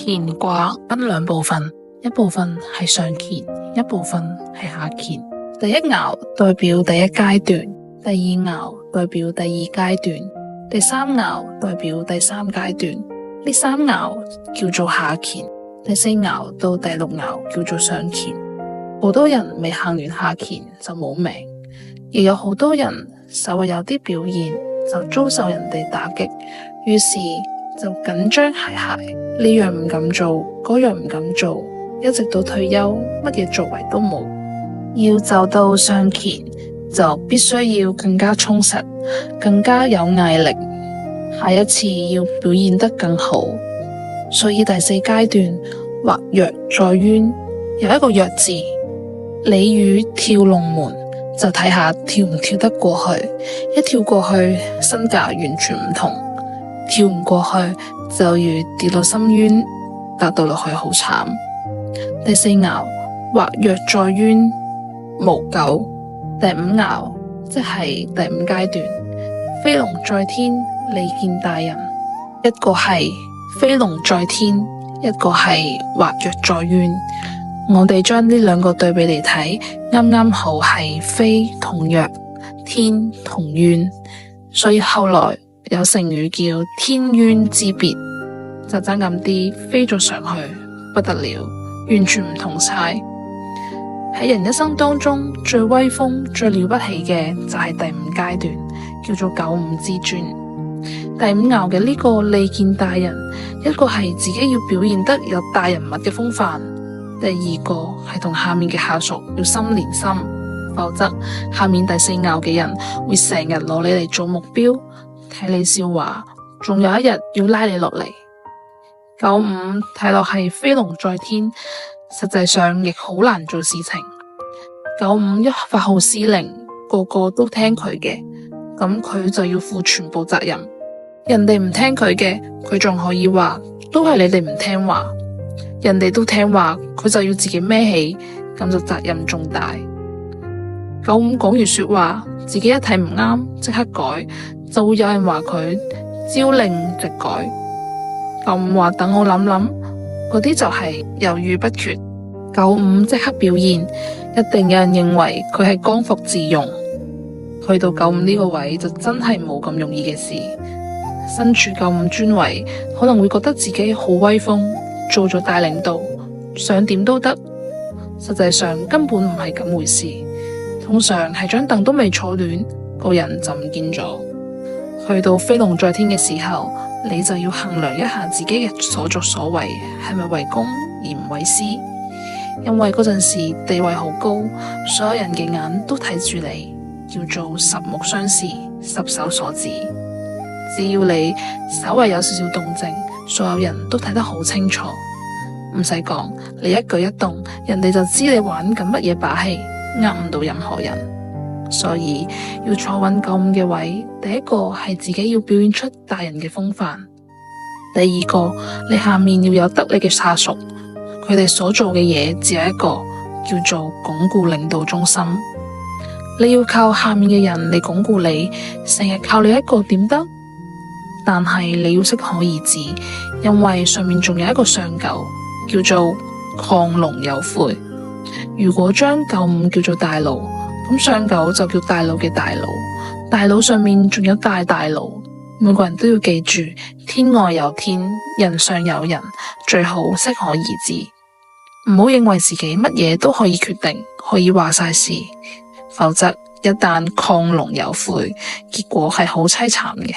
乾卦分兩部分，一部分係上乾，一部分係下乾。第一爻代表第一階段，第二爻代表第二階段，第三爻代表第三階段。呢三爻叫做下乾，第四爻到第六爻叫做上乾。好多人未行完下乾就冇命，亦有好多人稍微有啲表現就遭受人哋打擊，於是就緊張懈懈，呢樣唔敢做，嗰樣唔敢做，一直到退休，乜嘢作為都冇。要走到上乾，就必須要更加充實，更加有毅力，下一次要表現得更好。所以第四階段畫躍在淵，有一個躍字，鯉魚跳龍門，就睇下跳唔跳得過去。一跳過去，身價完全唔同；跳唔過去，就如跌到深淵，跌到落去好慘。第四爻畫躍在淵，無咎。第五爻即係第五階段，飛龍在天，利見大人。一個係飛龍在天，一個係畫躍在淵。我哋將呢兩個對比嚟睇，啱啱好係飛同躍，天同淵，所以後來有成語叫天淵之別，就爭咁啲飛咗上去，不得了，完全唔同晒。喺人一生當中最威風最了不起嘅就係第五階段，叫做九五之尊。第五爻嘅呢個利見大人，一個係自己要表現得有大人物嘅風範，第二個係同下面嘅下屬要心連心，否則下面第四爻嘅人會成日攞你嚟做目標，睇你笑話，仲有一日要拉你落嚟。九五睇落係飛龍在天，實際上亦好難做事情。九五一發號施令，個個都聽佢嘅，咁佢就要負全部責任。人哋唔聽佢嘅，佢仲可以話都係你哋唔聽話。人哋都聽話，佢就要自己孭起，咁就責任重大。九五講完說話，自己一睇唔啱，即刻改，就會有人話佢朝令夕改。九五話等我諗諗，嗰啲就係猶豫不決。九五即刻表現，一定有人認為佢係剛愎自用。去到九五呢個位就真係冇咁容易嘅事。身處九五尊位，可能會覺得自己好威風，做咗大領導，想點都得。實際上根本唔係咁回事，通常係張凳都未坐暖，個人就唔見咗。去到飛龍在天嘅時候，你就要衡量一下自己嘅所作所為係咪為公而唔為私。因為嗰陣時地位好高，所有人嘅眼都睇住你，叫做十目相視，十手所指。只要你稍為有少少動靜，所有人都睇得好清楚。唔使講，你一舉一動，人哋就知你玩緊乜嘢把戲，呃唔到任何人。所以要坐穩九五嘅位，第一個係自己要表現出大人嘅風範，第二個你下面要有得力嘅下屬，佢哋所做嘅嘢只有一個，叫做鞏固領導中心。你要靠下面嘅人嚟鞏固你，成日靠你一個點得？但係你要適可而止，因為上面仲有一個上九，叫做亢龍有悔。如果將九五叫做大佬，咁上九就叫大佬嘅大佬，大佬上面仲有大大佬。每個人都要記住，天外有天，人上有人，最好適可而止，唔好認為自己乜嘢都可以決定，可以話晒事，否則一旦亢龍有悔，結果係好淒慘嘅。